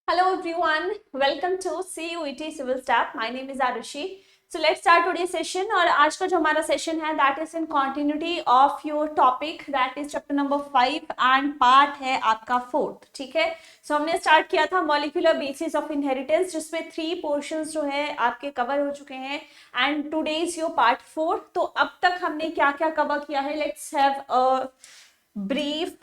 Hello everyone, welcome to CUET Civil Staff. My name is Arushi. So let's start today's session. और आज का जो हमारा session है that is in continuity of your topic that is chapter number 5 and part है आपका 4th. ठीक है, so हमने स्टार्ट किया था molecular basis of inheritance जिसमें 3 portions जो है आपके कवर हो चुके हैं and today is your part 4. तो अब तक हमने क्या क्या कवर किया है, let's have a brief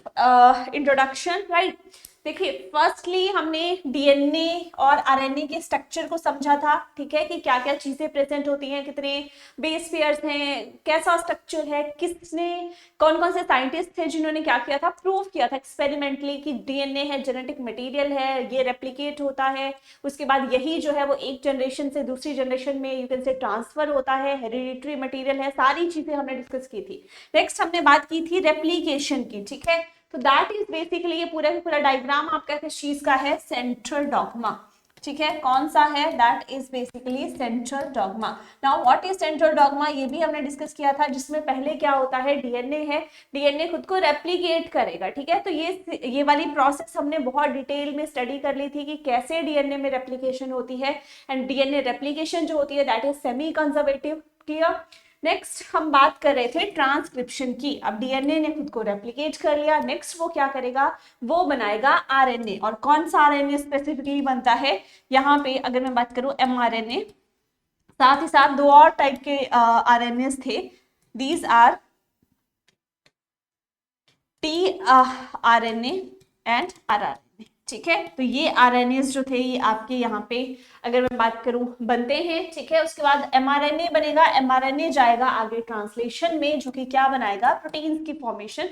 introduction, right? देखिए, फर्स्टली हमने डीएनए और आरएनए के स्ट्रक्चर को समझा था, ठीक है, कि क्या क्या चीजें प्रेजेंट होती हैं, कितने बेस पेयर्स हैं, कैसा स्ट्रक्चर है, किसने कौन कौन से साइंटिस्ट थे जिन्होंने क्या किया था, प्रूव किया था एक्सपेरिमेंटली कि डीएनए है, जेनेटिक मटेरियल है, ये रेप्लिकेट होता है, उसके बाद यही जो है वो एक जनरेशन से दूसरी जनरेशन में यू कैन से ट्रांसफर होता है, हेरिडिटरी मटेरियल है, सारी चीजें हमने डिस्कस की थी. नेक्स्ट हमने बात की थी रेप्लिकेशन की, ठीक है. तो दैट इज बेसिकली ये पूरा का पूरा डायग्राम आपका किस चीज का है, सेंट्रल डॉग्मा, ठीक है. कौन सा है, that is basically central dogma. Now what is central dogma, ये भी हमने डिस्कस किया था, जिसमें पहले क्या होता है, डीएनए है, डीएनए खुद को रेप्लिकेट करेगा, ठीक है. तो ये वाली प्रोसेस हमने बहुत डिटेल में स्टडी कर ली थी कि कैसे डीएनए में रेप्लिकेशन होती है, एंड डीएनए रेप्लिकेशन जो होती है that is semi conservative. Clear. Next हम बात कर रहे थे ट्रांसक्रिप्शन की. अब डीएनए ने खुद को रेप्लिकेट कर लिया, नेक्स्ट वो क्या करेगा, वो बनाएगा आरएनए. और कौन सा आरएनए स्पेसिफिकली बनता है, यहाँ पे अगर मैं बात करूं एमआरएनए, साथ ही साथ दो और टाइप के आरएनए थे, these R T RNA and rRNA, ठीक है. तो ये आरएनए जो थे ये आपके यहाँ पे अगर मैं बात करूं बनते हैं, ठीक है. उसके बाद एमआरएनए बनेगा, एमआरएनए जाएगा आगे ट्रांसलेशन में, जो कि क्या बनाएगा, प्रोटीन्स की formation,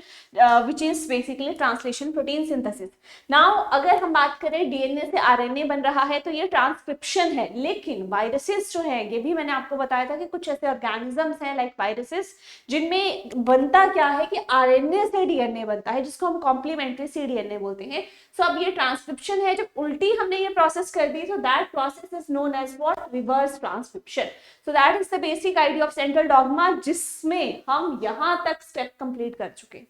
which is basically translation protein synthesis. Now अगर हम बात करें डीएनए से आरएनए बन रहा है तो ये ट्रांसक्रिप्शन है, लेकिन वायरसेस जो है, ये भी मैंने आपको बताया था कि कुछ ऐसे ऑर्गेनिजम्स हैं लाइक वायरसेस जिनमें बनता क्या है कि आरएनए से डीएनए बनता है, जिसको हम कॉम्प्लीमेंट्री सीडीएनए बोलते हैं. सो अब ये ट्रांसक्रिप्शन है, जब उल्टी हमने ये प्रोसेस कर दी तो that process is known as what, reverse transcription. So that is the basic idea of central dogma, जिसमें हम यहां तक स्टेप कंप्लीट कर चुके हैं.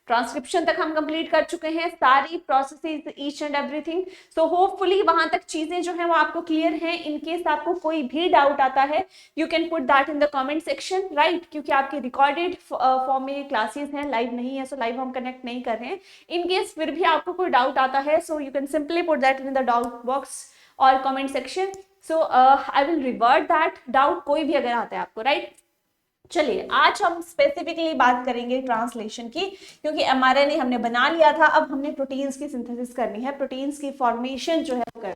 ट्रांसक्रिप्शन तक हम कंप्लीट कर चुके हैं, सारी processes, each and everything. So hopefully वहां तक चीजें जो है वो आपको क्लियर हैं. इन केस आपको कोई भी डाउट आता है, you can put that in the comment section, right, क्योंकि आपके रिकॉर्डेड फॉर्म में क्लासेस हैं, लाइव नहीं है, सो लाइव हम कनेक्ट नहीं कर रहे हैं. इन केस फिर भी आपको कोई डाउट आता है, so you can simply put that in the doubt box और comment section. So I will revert that doubt, कोई भी अगर आता है आपको, राइट. चलिए आज हम स्पेसिफिकली बात करेंगे ट्रांसलेशन की, क्योंकि एमआरएनए हमने बना लिया था, अब हमने प्रोटीन्स की सिंथेसिस करनी है, प्रोटीन्स की फॉर्मेशन जो है वो करनी है.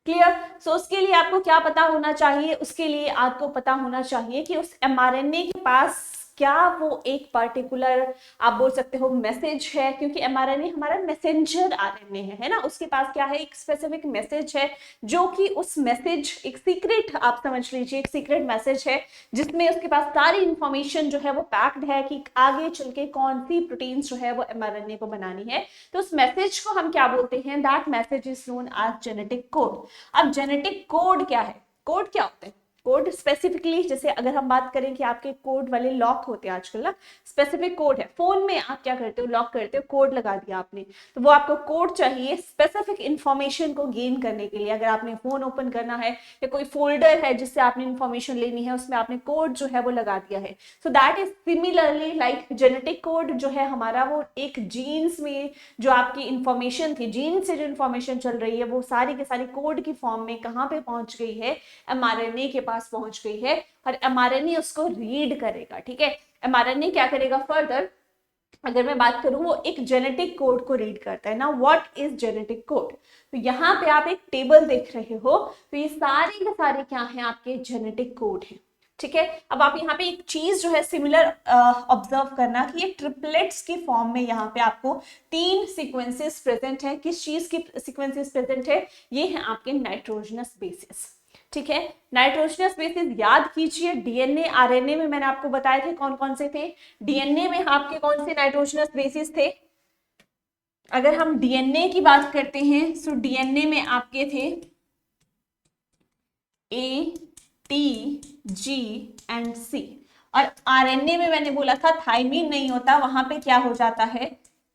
क्लियर. सो उसके लिए आपको क्या पता होना चाहिए, उसके लिए आपको पता होना चाहिए कि उस एमआरएनए के पास क्या वो एक पर्टिकुलर आप बोल सकते हो मैसेज है, क्योंकि एमआरएनए हमारा मैसेंजर आरएनए है ना. उसके पास क्या है, एक स्पेसिफिक मैसेज है, जो कि उस मैसेज एक सीक्रेट, आप समझ लीजिए एक सीक्रेट मैसेज है, जिसमें उसके पास सारी इंफॉर्मेशन जो है वो पैक्ड है कि आगे चल के कौन सी प्रोटीन्स जो है वो एमआरएनए को बनानी है. तो उस मैसेज को हम क्या बोलते हैं, that message is known as genetic code. अब जेनेटिक कोड क्या है, कोड क्या होते हैं, कोड स्पेसिफिकली, जैसे अगर हम बात करें कि आपके कोड वाले लॉक होते हैं आजकल ना, स्पेसिफिक कोड है, फोन में आप क्या करते हो, लॉक करते हो, कोड लगा दिया आपने, तो वो आपको कोड चाहिए स्पेसिफिक इंफॉर्मेशन को गेन करने के लिए. अगर आपने फोन ओपन करना है या कोई फोल्डर है जिससे आपने इंफॉर्मेशन लेनी है, उसमें आपने कोड जो है वो लगा दिया है. सो that is similarly like genetic code जो है हमारा, वो एक जीन्स में जो आपकी इंफॉर्मेशन थी, जीन से जो इंफॉर्मेशन चल रही है, वो सारी के सारी कोड की फॉर्म में कहाँ पे पहुंच गई है, एमआरएनए के पास पहुंच गई है, और एमआरएनए उसको रीड करेगा. ठीक है, एमआरएनए क्या करेगा फर्दर, अगर मैं बात करूं, वो एक जेनेटिक कोड को रीड करता है ना. व्हाट इज जेनेटिक कोड, तो यहाँ पे आप एक टेबल देख रहे हो, तो ये सारे के सारे क्या हैं, आपके जेनेटिक कोड हैं. ठीक है, अब आप यहाँ पे एक चीज जो है सिमिलर ऑब्जर्व करना कि ये ट्रिपलेट्स की फॉर्म में यहाँ पे आपको 3 सीक्वेंसेस प्रेजेंट है. किस चीज की सीक्वेंसेस प्रेजेंट है, ये है आपके नाइट्रोजनस बेसिस. ठीक है, नाइट्रोजनस बेसिस याद कीजिए, डीएनए आरएनए में मैंने आपको बताए थे कौन कौन से थे. डीएनए में आपके कौन से नाइट्रोजनस बेसिस थे, अगर हम डीएनए की बात करते हैं, सो डीएनए में आपके थे ए, टी, जी एंड सी. और आरएनए में मैंने बोला था थाइमीन नहीं होता, वहां पे क्या हो जाता है,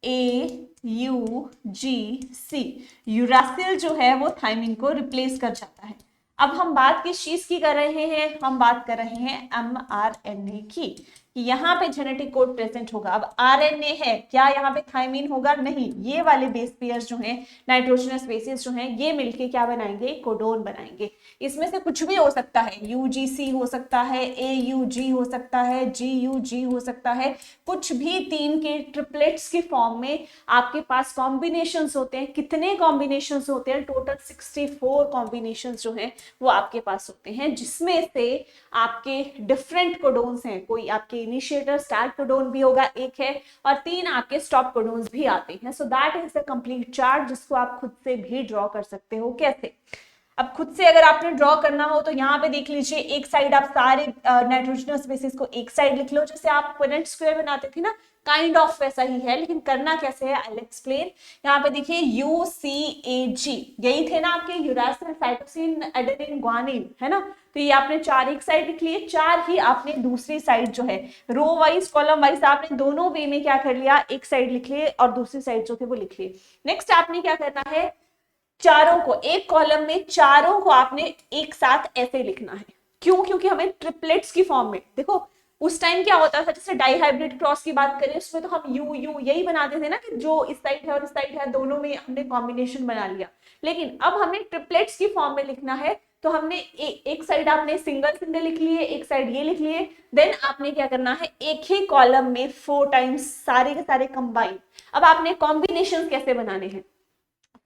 ए, UGC, यूरासिल जो है वो थायमिन को रिप्लेस कर जाता है। अब हम बात किस चीज की कर रहे हैं, हम बात कर रहे हैं mRNA की, कि यहाँ पे जेनेटिक कोड प्रेजेंट होगा। अब आरएनए है, क्या यहाँ पे थायमिन होगा? नहीं, ये वाले बेस पेयर्स जो हैं, नाइट्रोजनस बेसिस जो हैं, ये मिलके क्या बनाएंगे? कोडोन बनाएंगे। इसमें से कुछ भी हो सकता है, यूजीसी हो सकता है, एयूजी हो सकता है, जीयूजी हो सकता है, कुछ भी तीन के ट्रिपलेट्स की फॉर्म में आपके पास कॉम्बिनेशंस होते हैं। कितने कॉम्बिनेशंस होते हैं? टोटल 64 कॉम्बिनेशंस जो हैं वो आपके पास होते हैं, जिसमें से आपके डिफरेंट कोडोन्स हैं। कोई आपके इनिशिएटर स्टार्ट कोडोन भी होगा, एक है, और 3 आपके स्टॉप कोडोन्स भी आते हैं। सो that is the complete chart, जिसको आप खुद से भी ड्रॉ कर सकते हो। कैसे? अब खुद से अगर आपने ड्रॉ करना हो तो यहाँ पे देख लीजिए, एक साइड आप सारे नाइट्रोजनस बेसिस को एक साइड लिख लो, जैसे आप पुनेट स्क्वायर बनाते थे ना, काइंड ऑफ वैसा ही है, लेकिन करना कैसे है आई विल एक्सप्लेन। यहाँ पे देखिए UCAG, यही थे ना आपके यूरासिल, साइटोसिन, एडेनिन, ग्वानिन, है ना। तो ये आपने 4 एक साइड लिख लिए, 4 ही आपने दूसरी साइड जो है रो वाइज कॉलम वाइज आपने दोनों वे में क्या कर लिया, एक साइड लिख लिए और दूसरी साइड जो थे वो लिख लिए। नेक्स्ट आपने क्या करना है, चारों को एक कॉलम में, चारों को आपने एक साथ ऐसे लिखना है। क्यों? क्योंकि हमें ट्रिपलेट्स की फॉर्म में, देखो उस टाइम क्या होता था, जैसे डाइहाइब्रिड क्रॉस की बात करें, उसमें तो हम यू यू यही बनाते थे ना, कि जो इस साइड है और इस साइड है, दोनों में हमने कॉम्बिनेशन बना लिया। लेकिन अब हमें ट्रिपलेट्स की फॉर्म में लिखना है, तो हमने एक साइड आपने सिंगल सिंगल लिख लिए, एक साइड ये लिख लिए, देन आपने क्या करना है, एक ही कॉलम में 4 टाइम्स सारे के सारे कंबाइन। अब आपने कॉम्बिनेशन कैसे बनाने हैं,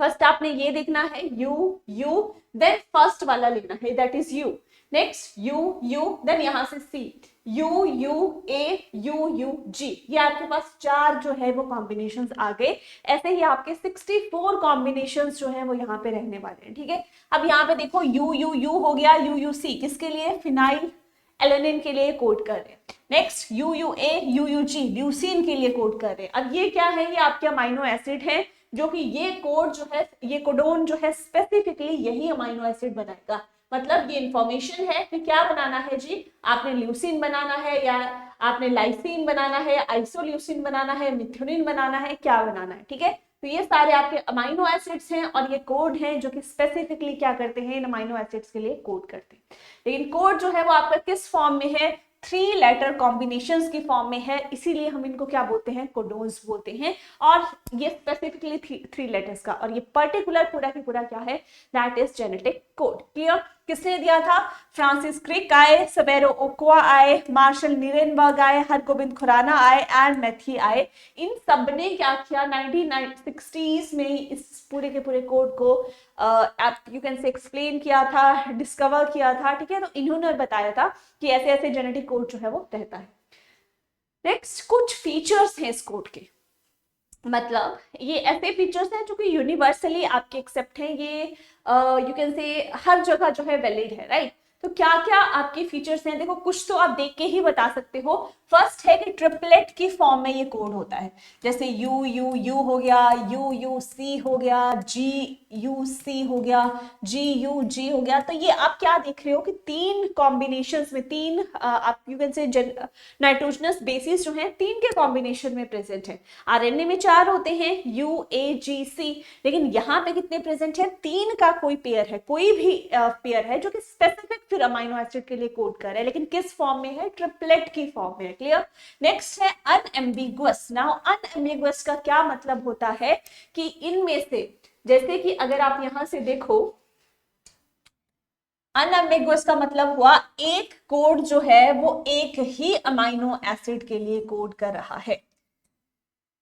फर्स्ट आपने ये देखना है यू यू, देन फर्स्ट वाला लेना है, that is U. Next U U, then यहां से C, U U A, U U G, ये आपके पास 4 जो है वो कॉम्बिनेशंस आ गए। ऐसे ही आपके 64 कॉम्बिनेशंस जो है वो यहाँ पे रहने वाले हैं, ठीक है। अब यहाँ पे देखो यू यू यू हो गया, यू यू सी किसके लिए, फिनाइल एलेनिन के लिए कोड कर रहे हैं। Next U U A, U U G leucine के लिए कोड कर रहे हैं। अब ये क्या है, ये आपके अमाइनो एसिड है, जो कि ये कोड जो है, ये कोडोन जो है स्पेसिफिकली यही अमाइनो एसिड बनाएगा। मतलब ये इंफॉर्मेशन है कि क्या बनाना है जी, आपने ल्यूसीन बनाना है, या आपने लाइसीन बनाना है, आइसोल्यूसिन बनाना है, मिथ्योनिन बनाना है, क्या बनाना है, ठीक है। तो ये सारे आपके अमाइनो एसिड्स हैं और ये कोड हैं जो कि स्पेसिफिकली क्या करते हैं, इन अमाइनो एसिड्स के लिए कोड करते हैं। लेकिन कोड जो है वो आपका किस फॉर्म में है, 3 लेटर कॉम्बिनेशंस की फॉर्म में है, इसीलिए हम इनको क्या बोलते हैं, कोडोन्स बोलते हैं। और ये स्पेसिफिकली 3 लेटर्स का, और ये पर्टिकुलर पूरा की पूरा क्या है, that is genetic code. Clear? किसने दिया था, फ्रांसिस क्रिक आए, सबेरो ओकोआ आए, मार्शल नीरेनबर्ग आए, हरगोबिंद खुराना आए एंड मैथी आए। इन सब ने क्या किया, 1960s में इस पूरे के पूरे कोड को यू कैन से एक्सप्लेन किया था, डिस्कवर किया था, ठीक है। तो इन्होंने बताया था कि ऐसे ऐसे जेनेटिक कोड जो है वो रहता है। नेक्स्ट कुछ फीचर्स हैं इस कोड के, मतलब ये ऐसे फीचर्स हैं जो कि यूनिवर्सली आपके एक्सेप्ट हैं, ये यू कैन से हर जगह जो है वैलिड है, राइट। तो क्या क्या आपके फीचर्स हैं, देखो कुछ तो आप देख के ही बता सकते हो। फर्स्ट है कि ट्रिपलेट की फॉर्म में ये कोड होता है, जैसे यू यू यू हो गया, यू यू सी हो गया, जी यू सी हो गया, जी यू जी हो गया। तो ये आप क्या देख रहे हो कि 3 कॉम्बिनेशंस में, 3 आप यू कैन से नाइट्रोजनस बेसिस जो हैं 3 के कॉम्बिनेशन में प्रेजेंट है। आरएनए में 4 होते हैं, यू ए जी सी, लेकिन यहाँ पे कितने प्रेजेंट है, 3 का कोई पेयर है, कोई भी पेयर है जो कि स्पेसिफिक फिर अमाइनो एसिड के लिए कोड कर रहा है, लेकिन किस फॉर्म में है, ट्रिपलेट की फॉर्म में है। क्लियर? नेक्स्ट है अनएम्बिगुअस। नाउ अनएम्बिगुअस का क्या मतलब होता है कि इनमें से, जैसे कि अगर आप यहां से देखो, अनएम्बिगुअस का मतलब हुआ एक कोड जो है वो एक ही अमाइनो एसिड के लिए कोड कर रहा है।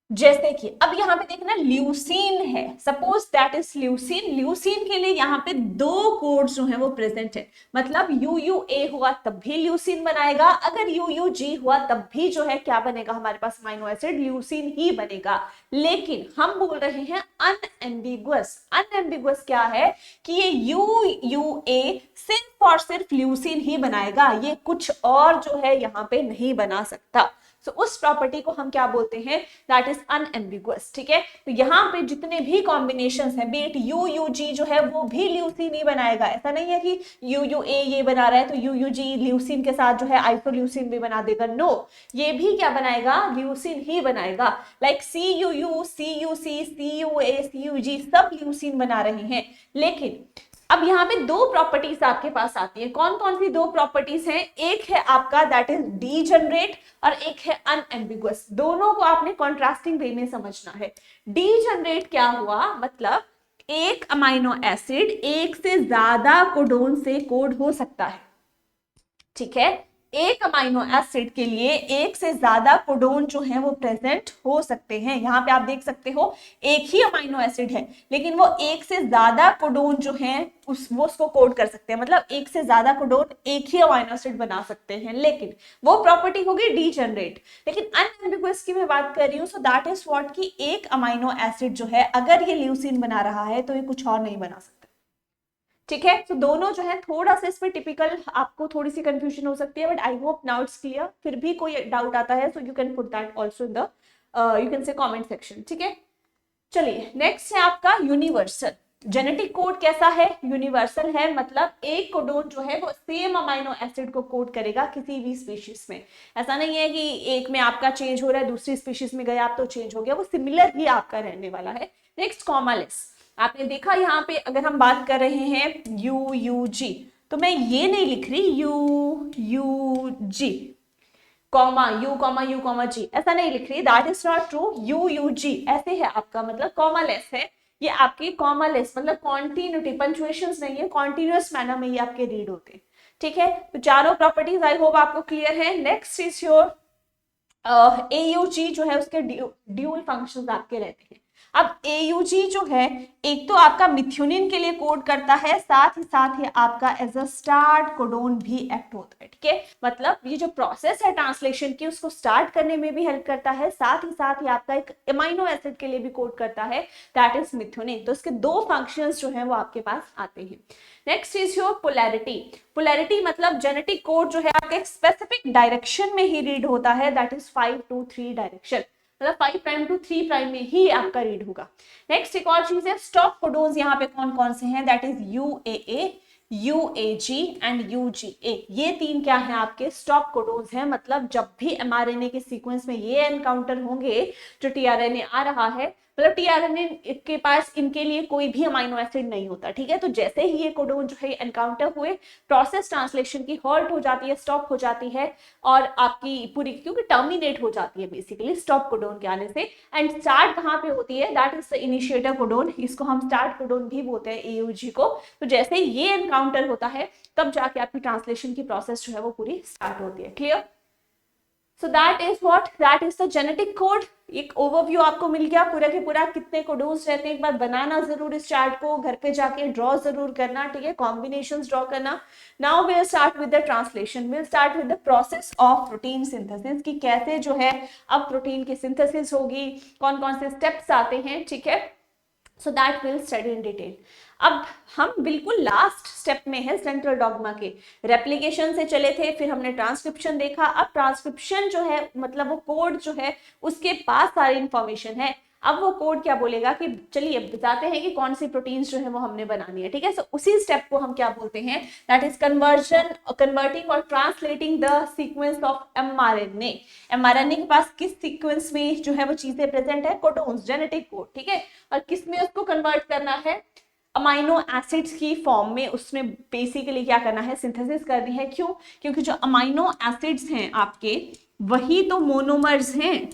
जैसे कि अब यहाँ पे देखना ल्यूसीन है, suppose that is leucine, leucine के लिए यहाँ पे 2 कोड्स जो है वो प्रेजेंट है, मतलब UUA हुआ तब भी ल्यूसीन बनाएगा, अगर UUG हुआ तब भी जो है क्या बनेगा, हमारे पास अमाइनो एसिड ल्यूसीन ही बनेगा। लेकिन हम बोल रहे हैं अनएम्बिगुअस। अनएम्बिगुअस क्या है कि ये UUA सिर्फ और सिर्फ ल्यूसीन ही बनाएगा, ये कुछ और जो है यहाँ पे नहीं बना सकता। सो उस प्रॉपर्टी को हम क्या बोलते हैं, दैट इज अनएम्बिगुअस। ठीक है, तो यहाँ पे जितने भी कॉम्बिनेशन है, बीट यू यू जी जो है वो भी ल्यूसीन ही बनाएगा। ऐसा नहीं है कि यू यू ए ये बना रहा है तो यू यू जी ल्यूसीन के साथ जो है आइसोल्यूसिन भी बना देगा। नो, ये भी क्या बनाएगा, ल्यूसीन ही बनाएगा। Like C U U, C U C, C U A, C U G सब ल्यूसीन बना रहे हैं। लेकिन अब यहाँ पे दो प्रॉपर्टीज आपके पास आती है। कौन कौन सी दो प्रॉपर्टीज हैं, एक है आपका दैट इज डीजनरेट और एक है अनएम्बिगुअस। दोनों को आपने कॉन्ट्रास्टिंग वे में समझना है। डीजनरेट क्या हुआ, मतलब एक अमाइनो एसिड एक से ज्यादा कोडोन से कोड हो सकता है। ठीक है, एक अमाइनो एसिड के लिए एक से ज्यादा कोडोन जो है वो प्रेजेंट हो सकते हैं। यहाँ पे आप देख सकते हो एक ही अमाइनो एसिड है लेकिन वो एक से ज्यादा कोडोन जो है वो उसको कोड कर सकते हैं। मतलब एक से ज्यादा कोडोन एक ही अमाइनो एसिड बना सकते हैं, लेकिन वो प्रॉपर्टी होगी डीजनरेट। लेकिन अनएम्बिगुअस की मैं बात कर रही हूँ, सो दैट इज व्हाट कि एक अमाइनो एसिड जो है अगर ये ल्यूसीन बना रहा है तो ये कुछ और नहीं बना सकता। ठीक है, तो दोनों जो है थोड़ा सा इसमें टिपिकल आपको थोड़ी सी कंफ्यूजन हो सकती है, but I hope now it's clear. फिर भी कोई डाउट आता है so you can put that also in the you can से कमेंट सेक्शन। ठीक है, चलिए नेक्स्ट है आपका यूनिवर्सल। जेनेटिक कोड कैसा है, यूनिवर्सल है, मतलब एक कोडोन जो है वो सेम अमाइनो एसिड को कोड करेगा किसी भी स्पीशीज में। ऐसा नहीं है कि एक में आपका चेंज हो रहा है दूसरी स्पीशीज में गया आप तो चेंज हो गया, वो सिमिलर ही आपका रहने वाला है। नेक्स्ट कॉमालेस, आपने देखा यहाँ पे अगर हम बात कर रहे हैं यू यू जी, तो मैं ये नहीं लिख रही U U G comma U comma G, ऐसा नहीं लिख रही, that is not true. U U G ऐसे है आपका, मतलब कॉमालेस है ये आपके, कॉमालेस मतलब कॉन्टिन्यूटी, पंचुएशंस नहीं है, कॉन्टिन्यूअस मैनर में ये आपके रीड होते हैं। ठीक है, तो चारों प्रॉपर्टीज आई होप आपको क्लियर है। नेक्स्ट इज योर AUG जो है उसके ड्यूल फंक्शंस आपके रहते हैं। अब AUG जो है एक तो आपका मिथ्योनिन के लिए कोड करता है, साथ ही आपका एज अ स्टार्ट कोडोन भी एक्ट होता है। ठीक है, मतलब ये जो प्रोसेस है ट्रांसलेशन की उसको स्टार्ट करने में भी हेल्प करता है, साथ ही आपका एक अमाइनो एसिड के लिए भी कोड करता है, दैट इज मिथ्योनिन। तो इसके दो फंक्शंस जो है वो आपके पास आते हैं। Next is your polarity. Polarity मतलब जेनेटिक कोड जो है आपका एक स्पेसिफिक डायरेक्शन में ही रीड होता है, दैट इज 5 to 3 डायरेक्शन, मतलब 5 प्राइम टू 3 प्राइम में ही आपका रीड होगा। नेक्स्ट एक और चीज है स्टॉप कोडोन्स, यहाँ पे कौन कौन से हैं, that is UAA, UAG and UGA। ये तीन क्या है आपके स्टॉप कोडोन्स हैं, मतलब जब भी mRNA के सीक्वेंस में ये एनकाउंटर होंगे जो tRNA आ रहा है, मतलब tRNA के पास इनके लिए कोई भी अमाइनो एसिड नहीं होता। ठीक है, तो जैसे ही ये कोडोन जो है एनकाउंटर हुए, प्रोसेस ट्रांसलेशन की हॉल्ट हो जाती है, स्टॉप हो जाती है और आपकी पूरी क्योंकि टर्मिनेट हो जाती है बेसिकली स्टॉप कोडोन के आने से। एंड स्टार्ट कहाँ पे होती है, that is the initiator codon, इसको हम स्टार्ट कोडोन भी बोलते हैं AUG को। तो जैसे ये एनकाउंटर होता है तब जाके आपकी ट्रांसलेशन की प्रोसेस जो है वो पूरी स्टार्ट होती है। Clear? So that is what, that is the genetic code. एक ओवरव्यू आपको मिल गया पूरा के पूरा कितने कोडोन्स रहते हैं। एक बार बनाना जरूर इस चार्ट को, घर पे जाके ड्रॉ जरूर करना। ठीक है, कॉम्बिनेशंस ड्रॉ करना। Now will start with the translation, will start with the process of protein synthesis, कि कैसे जो है अब प्रोटीन की सिंथेसिस होगी, कौन कौन से स्टेप्स आते हैं। ठीक है, so that will study in detail. अब हम बिल्कुल लास्ट स्टेप में है सेंट्रल डॉग्मा के। रेप्लिकेशन से चले थे, फिर हमने ट्रांसक्रिप्शन देखा। अब ट्रांसक्रिप्शन जो है मतलब वो कोड जो है उसके पास सारी इंफॉर्मेशन है। अब वो कोड क्या बोलेगा कि चलिए बताते हैं कि कौन सी प्रोटीन्स जो है वो हमने बनानी है। ठीक है, सो उसी स्टेप को हम क्या बोलते हैं, दैट इज कन्वर्टिंग और translating the sequence of mRNA। mRNA के पास किस सीक्वेंस में जो है वो चीजें प्रेजेंट है, कोडोन्स, जेनेटिक कोड। ठीक है, और किस में उसको कन्वर्ट करना है, अमाइनो एसिड्स की फॉर्म में। उसमें बेसिकली क्या करना है, सिंथेसिस करनी है। क्यों? क्योंकि जो अमाइनो एसिड्स हैं आपके वही तो मोनोमर्स हैं,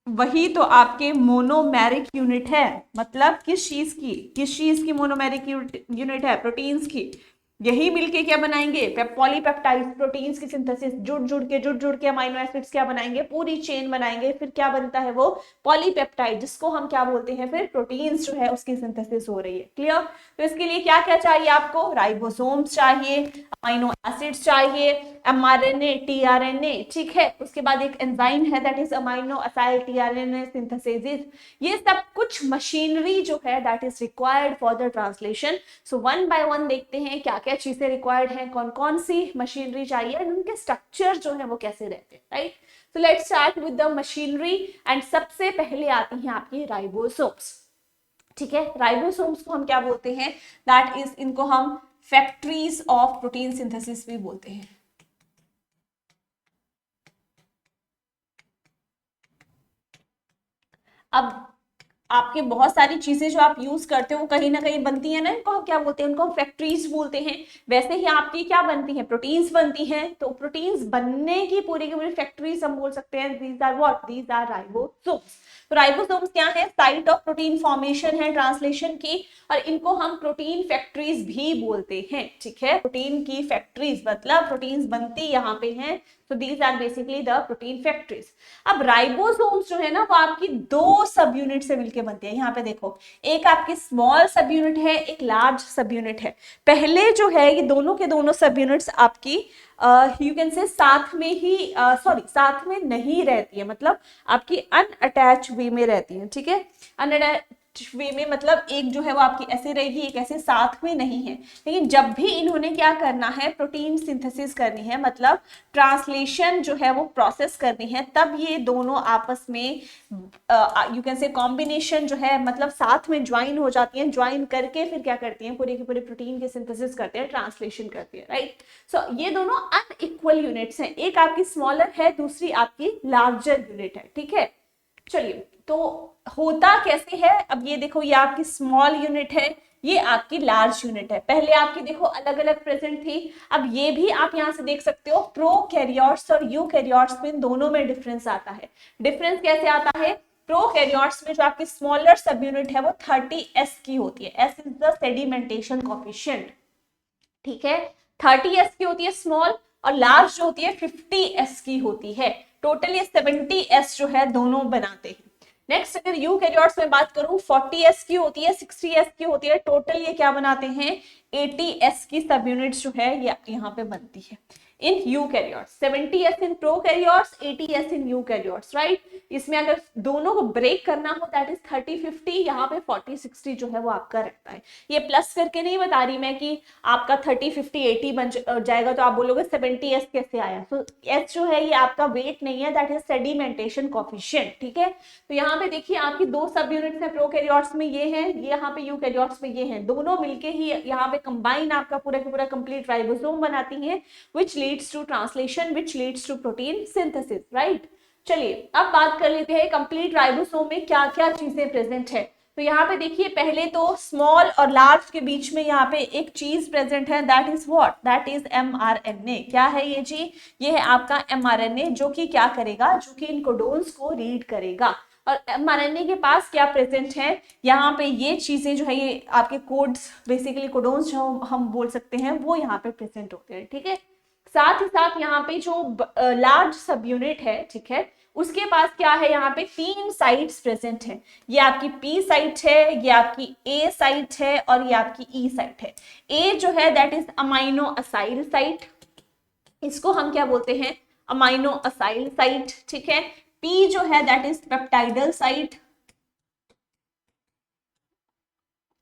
वही तो आपके मोनोमेरिक यूनिट है। मतलब किस चीज की मोनोमेरिक यूनिट है, प्रोटीन्स की। यही मिलके क्या बनाएंगे, पॉलीपेप्टाइड्स, प्रोटीन्स की सिंथेसिस, जुड़ के अमाइनो एसिड्स क्या बनाएंगे, पूरी चेन बनाएंगे। फिर क्या बनता है वो पॉलीपेप्टाइड, जिसको हम क्या बोलते हैं, फिर प्रोटीन्स जो है उसकी सिंथेसिस हो रही है। क्लियर? तो इसके लिए क्या क्या चाहिए आपको, राइबोसोम्स चाहिए, अमाइनो एसिड्स चाहिए, mRNA, tRNA। ठीक है, उसके बाद एक एंजाइम है that is amino acyl tRNA synthesis. ये सब कुछ मशीनरी जो है that is required for the translation. So one by one देखते हैं क्या क्या चीजें रिक्वायर्ड हैं, कौन कौन सी मशीनरी चाहिए, उनके स्ट्रक्चर जो है वो कैसे रहते हैं, right. So let's start with the machinery and सबसे पहले आती हैं आपकी राइबोसोम्स, ठीक है। राइबोसोम्स को हम क्या बोलते हैं, दैट इज, इनको हम फैक्ट्रीज ऑफ प्रोटीन सिंथेसिस भी बोलते हैं। अब आपके बहुत सारी चीजें जो आप यूज करते हो कहीं ना कहीं बनती है ना, इनको हम क्या बोलते हैं, उनको हम फैक्ट्रीज बोलते हैं। वैसे ही आपकी क्या बनती है, प्रोटीन्स बनती हैं, तो प्रोटीन्स बनने की पूरी फैक्ट्रीज हम बोल सकते हैं, these are what, these are ribosomes. तो राइबोसोम्स क्या है, साइट ऑफ प्रोटीन फॉर्मेशन है ट्रांसलेशन की, और इनको हम प्रोटीन फैक्ट्रीज भी बोलते हैं, ठीक है। प्रोटीन की फैक्ट्रीज मतलब प्रोटीन्स बनती यहाँ पे हैं, तो these are basically the protein factories. अब राइबोसोम्स जो है ना वो आपकी दो सब यूनिट से मिलकर बनती है। यहाँ पे देखो, एक आपकी स्मॉल सब यूनिट है, एक लार्ज सब यूनिट है। पहले जो है ये दोनों के दोनों सब यूनिट्स आपकी यू कैन से साथ में ही साथ में नहीं रहती है, मतलब आपकी अनअटैच वे में रहती है, ठीक है। अनअटैच वे में मतलब एक जो है वो आपकी ऐसे रहेगी, एक ऐसे साथ में नहीं है। लेकिन जब भी इन्होंने क्या करना है, प्रोटीन सिंथेसिस करनी है, मतलब ट्रांसलेशन जो है वो प्रोसेस करनी है, तब ये दोनों आपस में यू कैन से कॉम्बिनेशन जो है मतलब साथ में ज्वाइन हो जाती हैं। ज्वाइन करके फिर क्या करती हैं, पूरे के पूरे प्रोटीन के सिंथेसिस करते हैं, ट्रांसलेशन करती है, राइट। सो ये दोनों अनइक्वल यूनिट्स हैं, एक आपकी स्मॉलर है, दूसरी आपकी लार्जर यूनिट है, ठीक है। चलिए, तो होता कैसे है, अब ये देखो, ये आपकी स्मॉल यूनिट है, ये आपकी लार्ज यूनिट है। पहले आपकी देखो अलग अलग प्रेजेंट थी, अब ये भी आप यहां से देख सकते हो, प्रोकैरियोट्स और यूकैरियोट्स में दोनों में डिफरेंस आता है। डिफरेंस कैसे आता है, प्रोकैरियोट्स में जो आपकी स्मॉलर सब यूनिट है वो 30s की होती है, S is the sedimentation coefficient, ठीक है। 30s की होती है स्मॉल, और लार्ज जो होती है 50s की होती है। टोटल ये 70s जो है दोनों बनाते हैं। नेक्स्ट अगर यूकैरियोट्स में बात करूं, 40s की होती है, 60s की होती है। टोटल ये क्या बनाते हैं, 80s की सब यूनिट्स जो है ये यहाँ पे बनती है in eukaryotes. 70s in prokaryotes, 80s in eukaryotes, right. इसमें अगर दोनों को ब्रेक करना हो दैट इज 30-50, यहाँ पे 40-60 जो है वो आपका रहता है। ये प्लस करके नहीं बता रही मैं कि आपका 30-50-80 बन जाएगा तो आप बोलोगे 70s कैसे आया। तो एस जो है ये आपका वेट नहीं है, दैट इज सेडिमेंटेशन कोफिशिएंट, ठीक है। तो यहाँ पे देखिए आपकी दो सब यूनिट्स है, प्रोकैरियोट्स में ये है, ये यहाँ पे यूकैरियोट्स में ये है, दोनों मिलके ही यहाँ पे कंबाइन आपका पूरा का पूरा कंप्लीट राइबोसोम बनाती है, which leads to translation, which leads to protein synthesis, right। चलिए अब बात कर लेते हैं कंप्लीट राइबोसोम में क्या क्या चीजें प्रेजेंट है। तो यहाँ पे देखिए, पहले तो स्मॉल और लार्ज के बीच में यहाँ पे एक चीज प्रेजेंट है, that is what, that is mRNA। क्या है ये जी, ये है आपका mRNA, जो कि क्या करेगा, जो कि इन कोडोन्स को रीड करेगा। और mRNA के पास क्या प्रेजेंट है, यहाँ पे ये चीजें जो है, ये आपके कोड्स, बेसिकली कोडोन्स जो हम बोल सकते हैं, वो यहाँ पे प्रेजेंट होते हैं, ठीक है। साथ ही साथ यहाँ पे जो लार्ज सब यूनिट है, ठीक है, उसके पास क्या है, यहाँ पे 3 साइट्स प्रेजेंट है। ये आपकी पी साइट है, ये आपकी ए साइट है, और ये आपकी ई साइट है। ए जो है that is amino acyl site, इसको हम क्या बोलते हैं, अमाइनो असाइल साइट, ठीक है। पी जो है दैट इज पेप्टाइडल साइट,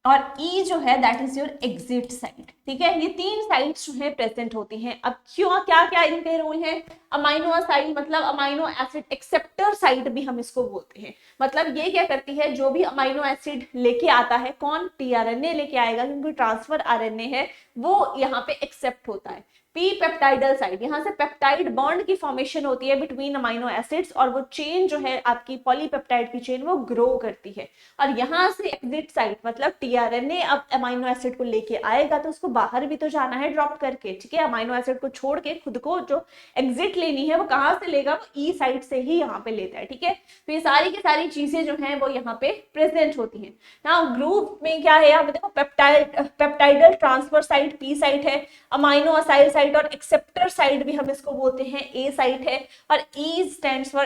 और ई जो है that is your exit site, ठीक है। ये 3 साइट्स जो है प्रेजेंट होती हैं। अब क्यों, क्या क्या इनके रोल है, अमाइनो असाइड मतलब अमाइनो एसिड एक्सेप्टर साइट भी हम इसको बोलते हैं। मतलब ये क्या करती है, जो भी अमाइनो एसिड लेके आता है, कौन, टीआरएनए लेके आएगा, क्योंकि ट्रांसफर आरएनए है, वो यहाँ पे एक्सेप्ट होता है। पी पेप्टाइडल साइड, यहाँ से पेप्टाइड बॉन्ड की फॉर्मेशन होती है बिटवीन अमाइनो एसिड्स, और वो चेन जो है आपकी पॉलीपेप्टाइड की चेन वो ग्रो करती है। और यहाँ से एग्जिट साइड मतलब टीआरएनए अब अमाइनो एसिड को लेके आएगा तो उसको बाहर भी तो जाना है ड्रॉप करके, ठीक है। अमाइनो एसिड को छोड़ के खुद को जो एग्जिट लेनी है वो कहाँ से लेगा, वो ई साइड से ही यहाँ पे लेता है, ठीक है। तो ये सारी की सारी चीजें जो है वो यहाँ पे प्रेजेंट होती है। नाउ ग्रुप में क्या है, यहाँ पे देखो peptidyl transfer site P site है, अमाइनो असाइल साइट और एक्सेप्टर साइट भी हम इसको बोलते हैं ए साइट है, और ई stands for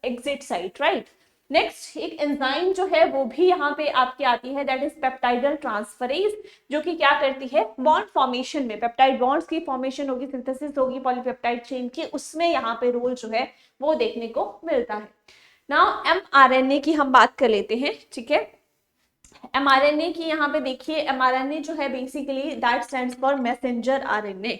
exit site, right. Next एक एंजाइम जो है वो भी यहाँ पे आपकी आती है, दैट इज पेप्टाइडल ट्रांसफरेज, जो कि क्या करती है, बॉन्ड फॉर्मेशन में पेप्टाइड बॉन्ड्स की फॉर्मेशन होगी, सिंथेसिस होगी पॉलीपेप्टाइड चेन की, उसमें यहाँ पे रोल जो है वो देखने को मिलता है। नाउ mRNA की हम बात कर लेते हैं, ठीक है। mRNA की यहाँ पे देखिए, mRNA जो है basically that stands for messenger RNA.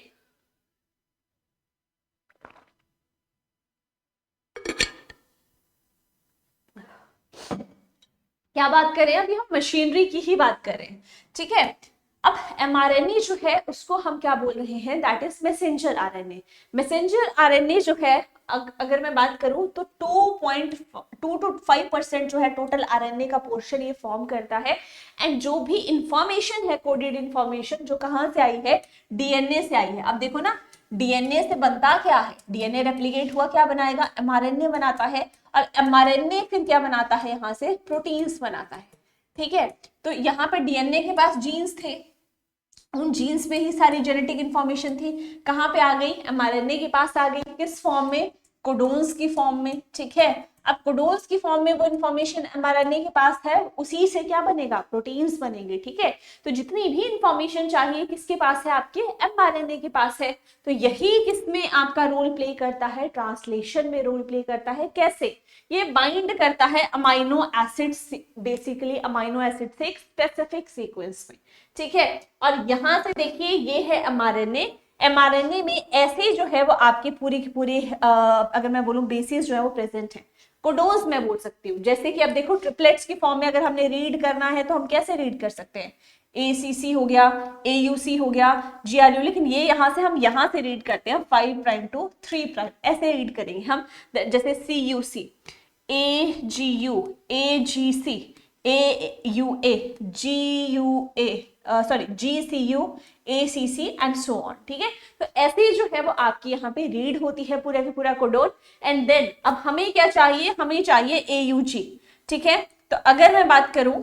क्या बात कर रहे हैं, अभी हम मशीनरी की ही बात कर रहे हैं, ठीक है। अब mRNA जो है उसको हम क्या बोल रहे हैं, that is messenger RNA. Messenger RNA जो है अगर मैं बात करूं तो 2.2 to 5% जो है टोटल आरएनए का पोर्शन ये फॉर्म करता है। एंड जो भी इंफॉर्मेशन है, कोडेड इंफॉर्मेशन, जो कहां से आई है, डीएनए से आई है। अब देखो ना, डीएनए से बनता क्या है, डीएनए रेप्लिकेट हुआ क्या बनाएगा, एमआरएनए बनाता है। और एमआरएनए फिर क्या बनाता है, यहाँ से प्रोटीन्स बनाता है, ठीक है। तो यहाँ पे डीएनए के पास जीन्स थे, उन जीन्स में ही सारी जेनेटिक इंफॉर्मेशन थी, कहाँ पे आ गई, एमआरएनए के पास आ गई, किस फॉर्म में, कोडोन्स की फॉर्म में, ठीक है। अब कोडोन्स की फॉर्म में वो इंफॉर्मेशन एमआरएनए के पास है, उसी से क्या बनेगा, प्रोटीन्स बनेंगे, ठीक है। तो जितनी भी इंफॉर्मेशन चाहिए किसके पास है, आपके एमआरएनए के पास है। तो यही किसमें आपका रोल प्ले करता है, ट्रांसलेशन में रोल प्ले करता है। कैसे, ये बाइंड करता है amino acids, basically amino acid से एक स्पेसिफिक सीक्वेंस में, ठीक है। और यहां से देखिए ये है एमआरएनए। एमआरएनए में ऐसे जो है वो आपके पूरी की पूरी अगर मैं बोलूं बेसिस जो है वो प्रेजेंट है। कोडोन्स मैं बोल सकती हूँ, जैसे कि अब देखो ट्रिपलेट्स की फॉर्म में अगर हमने रीड करना है तो हम कैसे रीड कर सकते हैं, ACC हो गया, AUC हो गया, GRU, लेकिन ये यहाँ से हम यहाँ से रीड करते हैं 5 प्राइम टू 3 प्राइम, ऐसे रीड करेंगे हम। जैसे CUC, AGU, AGC, AUA, GUA, sorry GCU, ACC and so on, ठीक है। तो ऐसे जो है वो आपकी यहाँ पे रीड होती है पूरा का पूरा कोडोन। एंड देन अब हमें क्या चाहिए, हमें चाहिए AUG, ठीक है। तो अगर मैं बात करूं,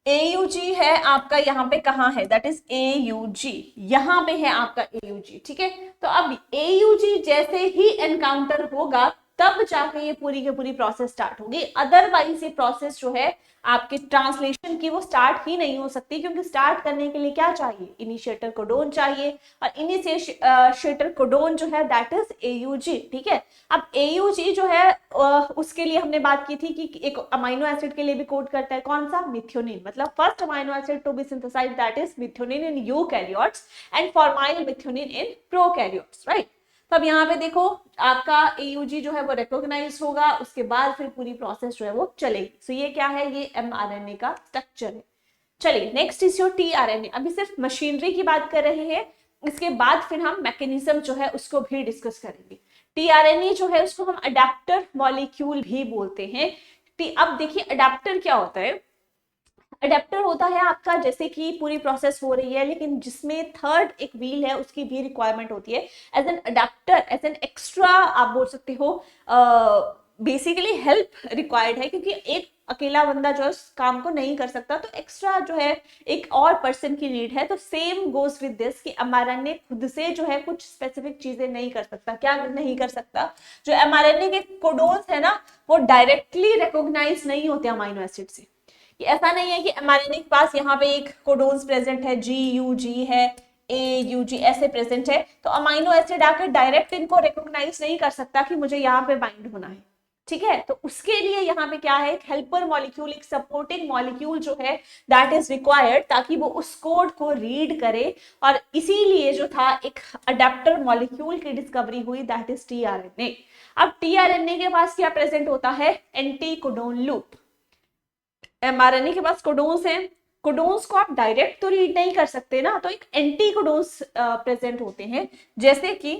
AUG है आपका यहाँ पे, कहाँ है, दैट इज AUG, यहाँ पे है आपका AUG, ठीक है। तो अब AUG जैसे ही एनकाउंटर होगा तब जाके ये पूरी की पूरी प्रोसेस स्टार्ट होगी, अदरवाइज ये प्रोसेस जो है आपके ट्रांसलेशन की वो स्टार्ट ही नहीं हो सकती, क्योंकि स्टार्ट करने के लिए क्या चाहिए, इनिशिएटर कोडोन चाहिए, और इनिशिएटर कोडोन जो है दैट इज AUG, ठीक है। अब AUG जो है उसके लिए हमने बात की थी कि एक अमाइनो एसिड के लिए भी कोड करता है, कौन सा, मिथ्योनिन, मतलब first amino acid to be synthesized that is methionine in eukaryotes and formyl methionine in prokaryotes, right. तो अब यहाँ पे देखो आपका AUG जो है वो रिकॉग्नाइज होगा, उसके बाद फिर पूरी प्रोसेस जो है वो चलेगी। सो ये क्या है, ये mRNA का स्ट्रक्चर है। चलिए नेक्स्ट इज योर tRNA। अभी सिर्फ मशीनरी की बात कर रहे हैं, इसके बाद फिर हम मैकेनिज्म जो है उसको भी डिस्कस करेंगे। tRNA जो है उसको हम अडेप्टर मॉलिक्यूल भी बोलते हैं। अब देखिए अडेप्टर क्या होता है, अडेप्टर होता है आपका, जैसे कि पूरी प्रोसेस हो रही है लेकिन जिसमें थर्ड एक व्हील है उसकी भी रिक्वायरमेंट होती है। As an adaptor, as an extra आप बोल सकते हो, बेसिकली हेल्प रिक्वायर्ड है, क्योंकि एक अकेला बंदा जो है उस काम को नहीं कर सकता, तो एक्स्ट्रा जो है एक और पर्सन की नीड है। तो सेम गोज विद दिस कि mRNA खुद से जो है कुछ स्पेसिफिक चीजें नहीं कर सकता। क्या नहीं कर सकता, जो mRNA के कोडोन्स है ना वो डायरेक्टली रिकॉग्नाइज नहीं होते अमाइनो एसिड से। कि ऐसा नहीं है कि mRNA के पास यहाँ पे एक कोडोन्स प्रेजेंट है, GUG है, AUG ऐसे प्रेजेंट है, तो अमाइनो एसिड आकर डायरेक्ट इनको रिकॉग्नाइज नहीं कर सकता कि मुझे यहाँ पे बाइंड होना है, ठीक है। तो उसके लिए यहाँ पे क्या है, एक हेल्पर मॉलिक्यूल, एक सपोर्टिंग मॉलिक्यूल जो है दैट इज रिक्वायर्ड, ताकि वो उस कोड को रीड करे। और इसीलिए जो था एक अडेप्टर मॉलिक्यूल की डिस्कवरी हुई, दैट इज tRNA। अब tRNA के पास क्या प्रेजेंट होता है, एंटी कोडोन लूप। mRNA के पास कोडोन्स हैं, कोडोन्स को आप डायरेक्ट तो रीड नहीं कर सकते ना, तो एक एंटी कोडोन्स प्रेजेंट होते हैं। जैसे कि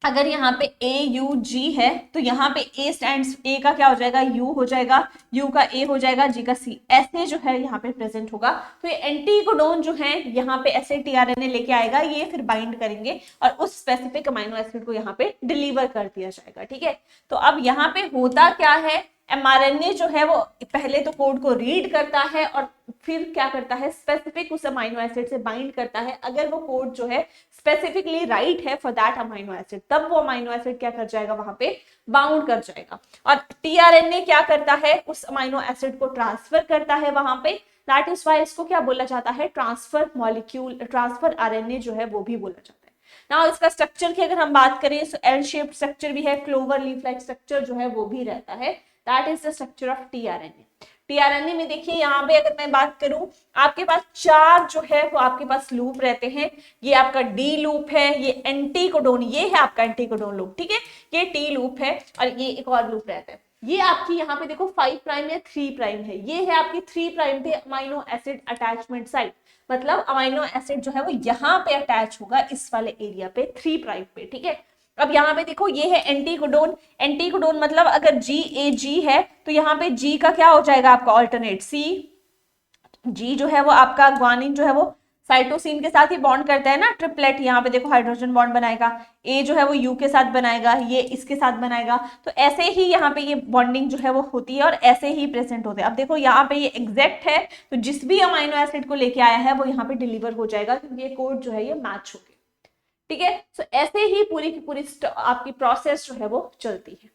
अगर यहाँ पे AUG है तो यहाँ पे A स्टैंड्स, A का क्या हो जाएगा, U हो जाएगा, U का A हो जाएगा, G का C, ऐसे जो है यहाँ पे प्रेजेंट होगा। तो ये एंटी कोडोन जो है यहाँ पे ऐसे tRNA लेके आएगा, ये फिर बाइंड करेंगे और उस स्पेसिफिक अमाइनो एसिड को यहाँ पे डिलीवर कर दिया जाएगा, ठीक है। तो अब यहाँ पे होता क्या है, mRNA जो है वो पहले तो कोड को रीड करता है और फिर क्या करता है, स्पेसिफिक उस अमाइनो एसिड से बाइंड करता है। अगर वो कोड जो है स्पेसिफिकली राइट है फॉर दैट अमाइनो एसिड, तब वो अमाइनो एसिड क्या कर जाएगा, वहां पे बाउंड कर जाएगा। और tRNA क्या करता है, उस अमाइनो एसिड को ट्रांसफर करता है वहां पे। दैट इज वाई इसको क्या बोला जाता है, ट्रांसफर मॉलिक्यूल, ट्रांसफर RNA जो है वो भी बोला जाता है। ना इसका स्ट्रक्चर की अगर हम बात करें तो एल शेप्ड स्ट्रक्चर भी है, क्लोवर लीफ लाइक स्ट्रक्चर जो है वो भी रहता है। That is the structure of tRNA. TRNA में देखिए यहाँ पे अगर मैं बात करूं, आपके पास 4 जो है वो आपके पास लूप रहते हैं। ये आपका डी लूप है, ये एंटीकोडोन, ये है आपका एंटीकोडोन लूप, ठीक है, ये टी लूप है और ये एक और लूप रहता है। ये आपकी यहाँ पे देखो 5 प्राइम है, 3 प्राइम है, ये है आपकी 3 प्राइम पे अमाइनो एसिड अटैचमेंट साइट, मतलब अमाइनो एसिड जो है वो यहाँ पे अटैच होगा इस वाले एरिया पे 3 प्राइम पे, ठीक है। अब यहाँ पे देखो ये है एंटीकोडोन, एंटीकोडोन मतलब अगर जी है तो यहाँ पे जी का क्या हो जाएगा आपका ऑल्टरनेट सी, जी जो है वो आपका ग्वानिन जो है वो साइटोसिन के साथ ही बॉन्ड करता है ना, ट्रिपलेट, यहाँ पे देखो हाइड्रोजन बॉन्ड बनाएगा, ए जो है वो यू के साथ बनाएगा, ये इसके साथ बनाएगा, तो ऐसे ही यहाँ पे ये बॉन्डिंग जो है वो होती है और ऐसे ही प्रेजेंट होते हैं। अब देखो यहाँ पे ये एग्जैक्ट है, तो जिस भी अमाइनो एसिड को लेके आया है वो यहाँ पे डिलीवर हो जाएगा क्योंकि ये कोड जो है ये मैच हो गया, ठीक है। सो ऐसे ही पूरी की पूरी आपकी प्रोसेस जो है वो चलती है।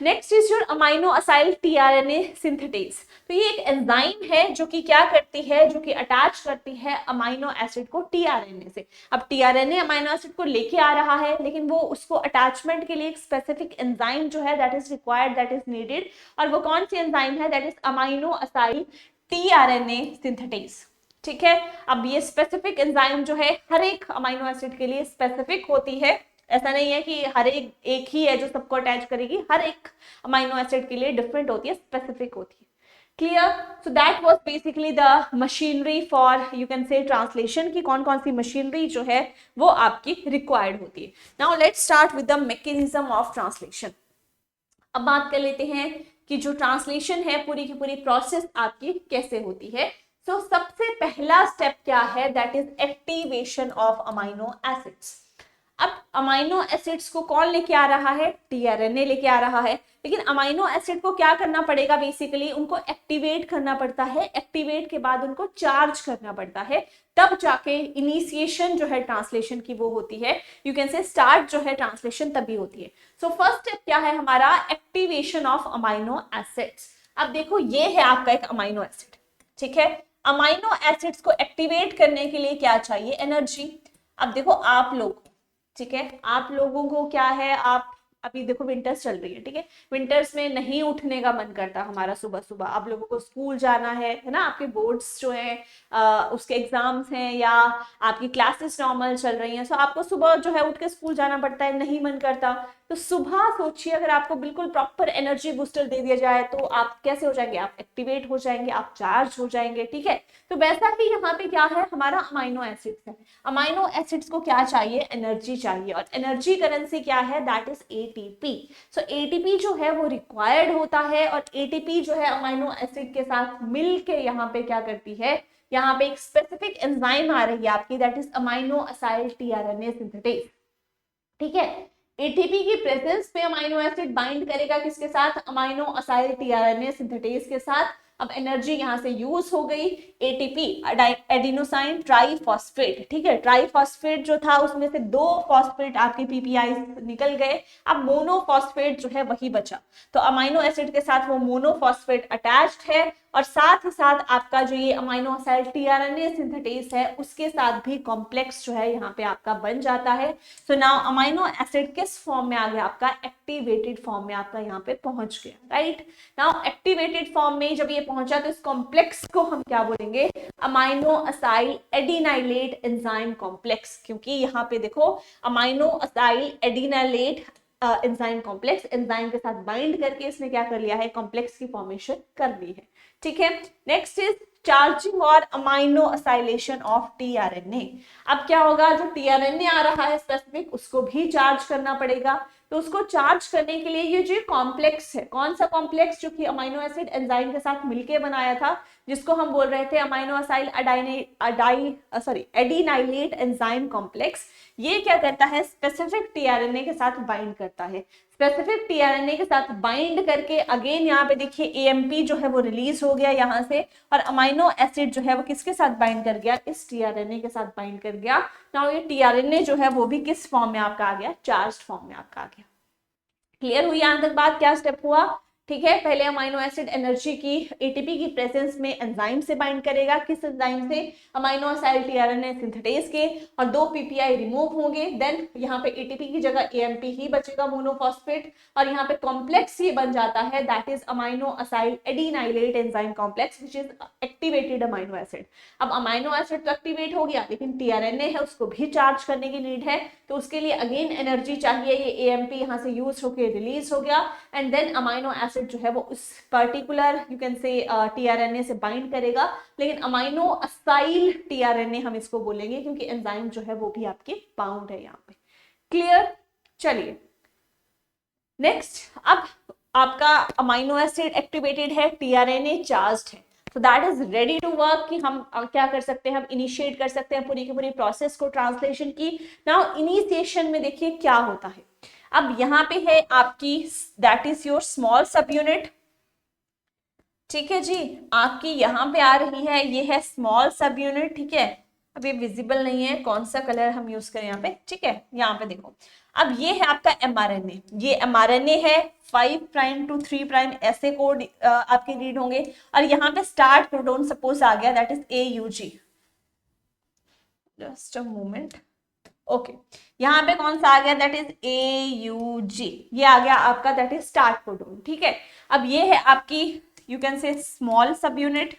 Next is your amino acyl tRNA synthetase. तो ये एक एंजाइम है जो कि क्या करती है, जो कि अटैच करती है अमाइनो एसिड को टीआरएनए से। अब टीआरएनए अमाइनो एसिड को लेके आ रहा है, लेकिन वो उसको अटैचमेंट के लिए एक स्पेसिफिक एंजाइम जो है that is required, that is needed, और वो कौन सी एंजाइम है, that is amino acyl tRNA synthetase, ठीक है। अब ये स्पेसिफिक एंजाइम जो है हर एक अमाइनो एसिड के लिए स्पेसिफिक होती है, ऐसा नहीं है कि हर एक ही है जो सबको अटैच करेगी, हर एक अमाइनो एसिड के लिए डिफरेंट होती है, स्पेसिफिक होती है। Clear? So that was basically the machinery for you can say translation की कौन कौन सी मशीनरी जो है वो आपकी रिक्वायर्ड होती है। Now let's start with the mechanism of translation. अब बात कर लेते हैं कि जो ट्रांसलेशन है पूरी की पूरी प्रोसेस आपकी कैसे होती है। तो सबसे पहला स्टेप क्या है, that is activation of amino acids. अब अमाइनो एसिड्स को कौन लेके आ रहा है, टीआरएनए लेके आ रहा है, लेकिन अमाइनो एसिड को क्या करना पड़ेगा, बेसिकली उनको एक्टिवेट करना पड़ता है, एक्टिवेट के बाद उनको चार्ज करना पड़ता है, तब जाके इनिशिएशन जो है ट्रांसलेशन की वो होती है, यू कैन से स्टार्ट जो है ट्रांसलेशन तभी होती है। सो फर्स्ट स्टेप क्या है हमारा, एक्टिवेशन ऑफ अमाइनो एसिड्स। अब देखो ये है आपका एक अमाइनो एसिड, ठीक है। अमाइनो एसिड्स को एक्टिवेट करने के लिए क्या चाहिए, एनर्जी। अब देखो आप लोग, ठीक है, आप लोगों को क्या है, आप अभी देखो विंटर्स चल रही है, ठीक है, विंटर्स में नहीं उठने का मन करता हमारा सुबह सुबह, आप लोगों को स्कूल जाना है ना, आपके बोर्ड्स जो है उसके एग्जाम्स हैं या आपकी क्लासेस नॉर्मल चल रही हैं, सो आपको सुबह जो है उठ के स्कूल जाना पड़ता है, नहीं मन करता, तो सुबह सोचिए अगर आपको बिल्कुल प्रॉपर एनर्जी बूस्टर दे दिया जाए तो आप कैसे हो जाएंगे, आप एक्टिवेट हो जाएंगे, आप चार्ज हो जाएंगे, ठीक है। तो वैसा ही यहाँ पे क्या है हमारा अमाइनो एसिड्स है, अमाइनो एसिड्स को क्या चाहिए, एनर्जी चाहिए, और एनर्जी करेंसी क्या है, that is ATP. So ATP जो है वो रिक्वायर्ड होता है, और एटीपी जो है अमाइनो एसिड के साथ मिल के यहाँ पे क्या करती है, यहाँ पे एक स्पेसिफिक एंजाइम आ रही है आपकी, that is amino acyl tRNA synthetase, ठीक है। एटीपी की प्रेजेंस में अमाइनो एसिड बाइंड करेगा किसके साथ, अमाइनो असाइल टीआरएनए सिंथेटेज के साथ। अब एनर्जी यहां से यूज हो गई, एटीपी एडिनोसाइन ट्राइफॉस्फेट, ठीक है, ट्राइफॉस्फेट जो था उसमें से 2 फॉस्फेट आपके पीपीआई निकल गए, अब मोनोफॉस्फेट जो है वही बचा, तो अमाइनो एसिड के साथ वो मोनोफॉस्फेट अटैच्ड है, और साथ ही साथ आपका जो ये अमाइनो असाइल टीआरएनए सिंथेटेज है उसके साथ भी कॉम्प्लेक्स जो है यहाँ पे आपका बन जाता है। सो नाउ अमाइनो एसिड किस फॉर्म में आ गया आपका, एक्टिवेटेड फॉर्म में आपका यहाँ पे पहुंच गया, राइट। नाउ एक्टिवेटेड फॉर्म में जब ये पहुंचा तो इस कॉम्प्लेक्स को हम क्या बोलेंगे, amino acyl adenylate enzyme complex, क्योंकि यहाँ पे देखो amino acyl adenylate enzyme complex, enzyme के साथ बाइंड करके इसने क्या कर लिया है, कॉम्प्लेक्स की फॉर्मेशन कर ली है, ठीक है। नेक्स्ट इज चार्जिंग और अमाइनो असाइलेशन ऑफ टीआरएनए। अब क्या होगा, जो टीआरएनए आ रहा है स्पेसिफिक उसको भी चार्ज करना पड़ेगा, तो उसको चार्ज करने के लिए ये जो कॉम्प्लेक्स है, कौन सा कॉम्प्लेक्स, जो कि अमाइनो एसिड एंजाइम के साथ मिलके बनाया था, जिसको हम बोल रहे थे amino acyl adenylate enzyme complex, ये क्या करता है, स्पेसिफिक टीआरएनए के साथ बाइंड करता है, स्पेसिफिक टीआरएनए के साथ बाइंड करके अगेन यहाँ पे देखिए एएमपी जो है वो रिलीज हो गया यहाँ से, और अमाइनो एसिड जो है वो किसके साथ बाइंड कर गया, इस टीआरएनए के साथ बाइंड कर गया। नाउ ये टीआरएनए जो है वो भी किस फॉर्म में आपका आ गया, चार्ज्ड फॉर्म में आपका आ गया। क्लियर हुई यहाँ तक बात, क्या स्टेप हुआ, ठीक है, पहले अमाइनो एसिड एनर्जी की एटीपी की प्रेजेंस में एंजाइम से बाइंड करेगा, किस एंजाइम से, अमाइनो एसिड टीआरएनए सिंथेटेज के, और 2 पीपीआई रिमूव होंगे, देन यहाँ पे एटीपी की जगह एएमपी ही बचेगा मोनोफॉस्फेट, और यहाँ पे कॉम्प्लेक्स ये बन जाता है that is amino acyl adenylate enzyme complex which is activated amino acid. अब अमाइनो एसिड तो एक्टिवेट हो गया, लेकिन टीआरएनए है उसको भी चार्ज करने की नीड है, तो उसके लिए अगेन एनर्जी चाहिए, ये एएमपी यहाँ से यूज होकर रिलीज हो गया, एंड देन अमाइनो एसिड जो है वो उस पर्टिकुलर यू कैन से टीआरएनए से बाइंड करेगा, लेकिन अमाइनो असाइल टीआरएनए हम इसको बोलेंगे क्योंकि एंजाइम जो है वो भी आपके बाउंड है यहाँ पे। क्लियर? चलिए नेक्स्ट, अब आपका अमाइनो एसिड एक्टिवेटेड है, टीआरएनए चार्ज्ड है, तो that is ready to work कि हम क्या कर सकते हैं, हम इनिशिएट कर सकते हैं पूरी की पूरी प्रोसेस को ट्रांसलेशन की। नाउ इनिशिएशन में देखिए क्या होता है, अब यहाँ पे है आपकी दैट इज योर स्मॉल सब यूनिट, ठीक है जी, आपकी यहाँ पे आ रही है, ये है स्मॉल सब यूनिट, ठीक है, अब ये विजिबल नहीं है, कौन सा कलर हम यूज करें यहाँ पे, ठीक है, यहाँ पे देखो, अब ये है आपका एमआरएनए, ये एमआरएनए है, 5 प्राइम टू 3 प्राइम ऐसे कोड आपके रीड होंगे, और यहाँ पे स्टार्ट प्रोटोन सपोज आ गया that is AUG, just a moment, okay, यहाँ पे कौन सा आ गया दैट इज AUG, ये आ गया आपका दैट इज स्टार्ट प्रोटोन, ठीक है। अब ये है आपकी यू कैन से स्मॉल सब यूनिट,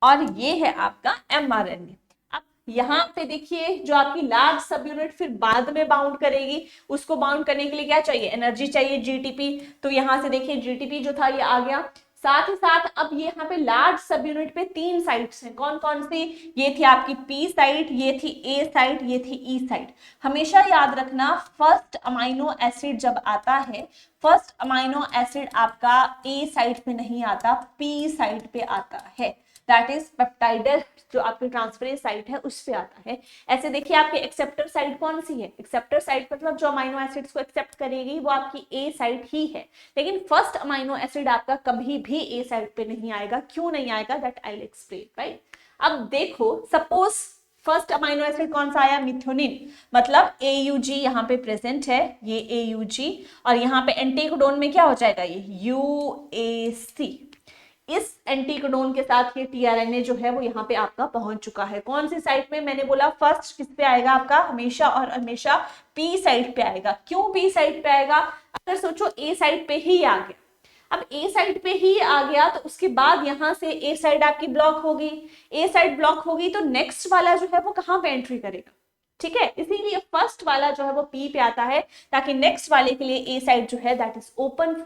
और ये है आपका mRNA। अब यहाँ पे देखिए जो आपकी लार्ज सब यूनिट फिर बाद में बाउंड करेगी, उसको बाउंड करने के लिए क्या चाहिए, एनर्जी चाहिए, जीटीपी, तो यहाँ से देखिए जीटीपी जो था ये आ गया, साथ ही साथ अब ये यहाँ पे लार्ज सब यूनिट पे 3 साइट्स हैं, कौन कौन सी, ये थी आपकी पी साइट, ये थी ए साइट, ये थी ई साइट। हमेशा याद रखना फर्स्ट अमाइनो एसिड जब आता है, फर्स्ट अमाइनो एसिड आपका ए साइट पे नहीं आता, पी साइट पे आता है, दैट इज पेप्टाइडल जो आपकी ट्रांसफरेंस साइट है उस पे आता है। ऐसे देखिए आपकी एक्सेप्टर साइट कौन सी है, एक्सेप्टर साइट मतलब जो अमाइनो एसिड्स को एक्सेप्ट करेगी वो आपकी ए साइट ही है, लेकिन फर्स्ट अमाइनो एसिड आपका कभी भी ए साइट पे नहीं आएगा, क्यों नहीं आएगा that I will explain, right. अब देखो सपोज फर्स्ट अमाइनो एसिड कौन सा आया, मिथ्योनिन, मतलब AUG यहाँ पे प्रेजेंट है, ये AUG, और यहाँ पे एंटीकोडोन में क्या हो जाएगा, ये UAC, इस एंटीकोडोन के साथ ये टीआरएनए जो है वो यहाँ पे आपका पहुंच चुका है, कौन सी साइट में, मैंने बोला फर्स्ट किस पे आएगा आपका, हमेशा और हमेशा पी साइट पे आएगा। क्यों पी साइट पे आएगा, अगर सोचो ए साइट पे ही आ गया, अब ए साइड पे ही आ गया तो उसके बाद यहाँ से ए साइड आपकी ब्लॉक होगी, ए साइड ब्लॉक होगी तो नेक्स्ट वाला जो है वो कहाँ पे एंट्री करेगा, ठीक है, इसीलिए फर्स्ट वाला जो है वो पी पे आता है ताकि नेक्स्ट वाले के लिए ए साइड जो है that is open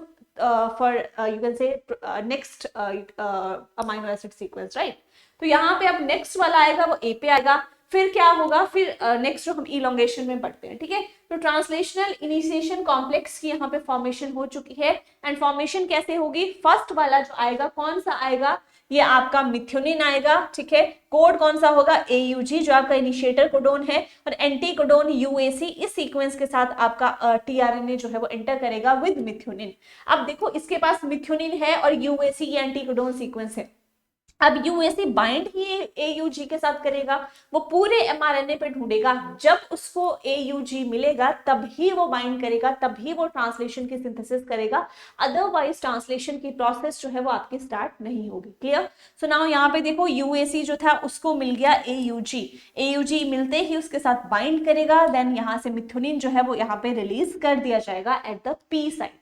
for you can से next amino acid sequence, right. तो यहाँ पे अब नेक्स्ट वाला आएगा वो ए पे आएगा, फिर क्या होगा, फिर नेक्स्ट जो हम इलोंगेशन में बढ़ते हैं, ठीक है। तो ट्रांसलेशनल इनिशिएशन कॉम्प्लेक्स की यहाँ पे फॉर्मेशन हो चुकी है, एंड फॉर्मेशन कैसे होगी, फर्स्ट वाला जो आएगा कौन सा आएगा, ये आपका मिथ्योनिन आएगा, ठीक है, कोड कौन सा होगा AUG जो आपका इनिशिएटर कोडोन है, और एंटी कोडोन UAC, इस सीक्वेंस के साथ आपका टीआरएनए जो है वो एंटर करेगा विद मिथ्योनिन। अब देखो इसके पास मिथ्योनिन है और UAC ये एंटी कोडोन सीक्वेंस है, अब UAC बाइंड ही AUG के साथ करेगा, वो पूरे mRNA पे ढूंढेगा, जब उसको AUG मिलेगा तभी वो बाइंड करेगा, तभी वो ट्रांसलेशन की सिंथेसिस करेगा, अदरवाइज ट्रांसलेशन की प्रोसेस जो है वो आपकी स्टार्ट नहीं होगी। क्लियर? सो नाउ यहाँ पे देखो UAC जो था उसको मिल गया AUG मिलते ही उसके साथ बाइंड करेगा, देन यहाँ से मिथ्योनिन जो है वो यहाँ पे रिलीज कर दिया जाएगा at the P site.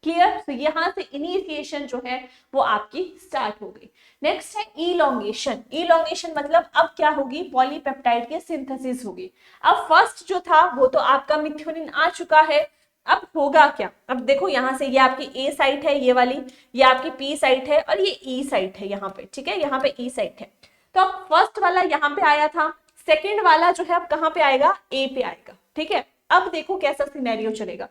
Clear? तो यहाँ से इनिशिएशन जो है वो आपकी स्टार्ट हो गई। नेक्स्ट है इलोंगेशन। इलोंगेशन मतलब अब क्या होगी, पॉलीपेप्टाइड के सिंथेसिस होगी। अब फर्स्ट जो था वो तो आपका मिथ्योनिन आ चुका है, अब होगा क्या, अब देखो यहाँ से ये आपकी ए साइट है, ये वाली, ये आपकी पी साइट है, और ये ई साइट है यहाँ पे, ठीक है, यहाँ पे ई साइट है। तो अब फर्स्ट वाला यहाँ पे आया था, सेकेंड वाला जो है अब कहाँ पे आएगा, ए पे आएगा, ठीक है। अब देखो कैसा सिनेरियो चलेगा,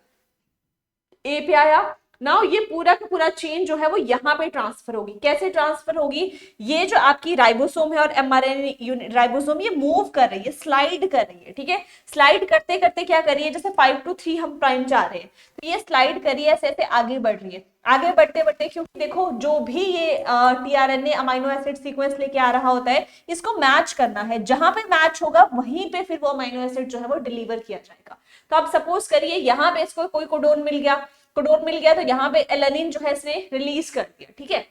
ए पे आया, नाउ ये पूरा का पूरा चेन जो है वो यहाँ पे ट्रांसफर होगी। कैसे ट्रांसफर होगी, ये जो आपकी राइबोसोम है और mRNA यूनिट, राइबोसोम ये मूव कर रही है, स्लाइड कर रही है, ठीक है, स्लाइड करते करते क्या कर रही है, जैसे 5 to 3 हम प्राइम जा रहे हैं तो ये स्लाइड कर रही है, ऐसे ऐसे आगे बढ़ रही है, आगे बढ़ते बढ़ते, क्योंकि देखो जो भी ये टीआरएनए अमाइनो एसिड सीक्वेंस लेके आ रहा होता है इसको मैच करना है, जहां पे मैच होगा वहीं पे फिर वो अमाइनो एसिड जो है वो डिलीवर किया जाएगा। तो अब सपोज करिए यहाँ पे इसको कोई कोडोन मिल गया, कोडोन मिल गया तो यहाँ पे एलेनिन जो है इसने रिलीज कर दिया, ठीक है।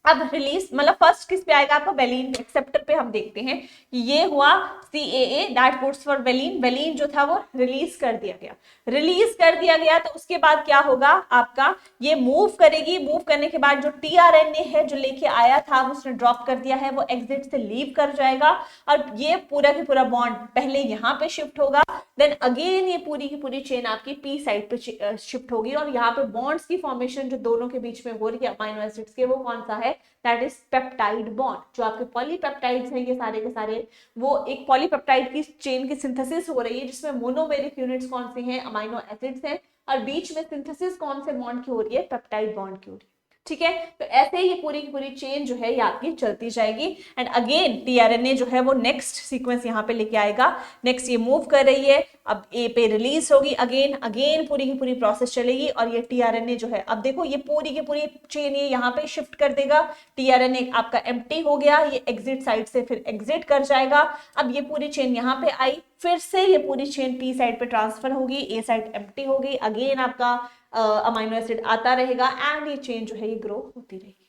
अब रिलीज मतलब फर्स्ट किस पे आएगा आपका, वेलिन एक्सेप्टर पे। हम देखते हैं कि ये हुआ CAA, that codes for valine. Valine जो था वो रिलीज कर दिया गया, रिलीज कर दिया गया तो उसके बाद क्या होगा आपका, ये मूव करेगी। मूव करने के बाद जो tRNA है जो लेके आया था उसने ड्रॉप कर दिया है, वो एग्जिट से लीव कर जाएगा और ये पूरा की पूरा बॉन्ड पहले यहाँ पे शिफ्ट होगा, देन अगेन ये पूरी की पूरी चेन आपकी P साइड पे शिफ्ट होगी और यहाँ पे बॉन्ड्स की फॉर्मेशन जो दोनों के बीच में हो रही है अमाइनो एसिड्स के, वो कौन सा है, दैट इज पेप्टाइड बॉन्ड। जो आपके पॉलीपेप्टाइड्स हैं ये सारे के सारे, वो एक पॉलीपेप्टाइड की चेन की सिंथेसिस हो रही है जिसमें मोनोमेरिक यूनिट्स कौन से हैं, अमाइनो एसिड्स हैं, और बीच में सिंथेसिस कौन से बॉन्ड की हो रही है, पेप्टाइड बॉन्ड की हो रही है, ठीक है। तो ऐसे ही ये पूरी की पूरी चेन जो है ये आपकी चलती जाएगी एंड अगेन tRNA जो है वो नेक्स्ट सीक्वेंस यहाँ पे लेके आएगा। नेक्स्ट ये मूव कर रही है, अब A पे रिलीज होगी, अगेन पूरी की पूरी प्रोसेस चलेगी और ये tRNA जो है, अब देखो ये पूरी की पूरी चेन ये यहाँ पे शिफ्ट कर देगा। tRNA आपका एम्प्टी हो गया, ये एग्जिट साइड से फिर एग्जिट कर जाएगा। अब ये पूरी चेन यहाँ पे आई, फिर से ये पूरी चेन P साइड पे ट्रांसफर होगी, A साइड एम्प्टी होगी, अगेन आपका अमाइनो एसिड आता रहेगा एंड ये चेन जो है ये ग्रो होती रहेगी।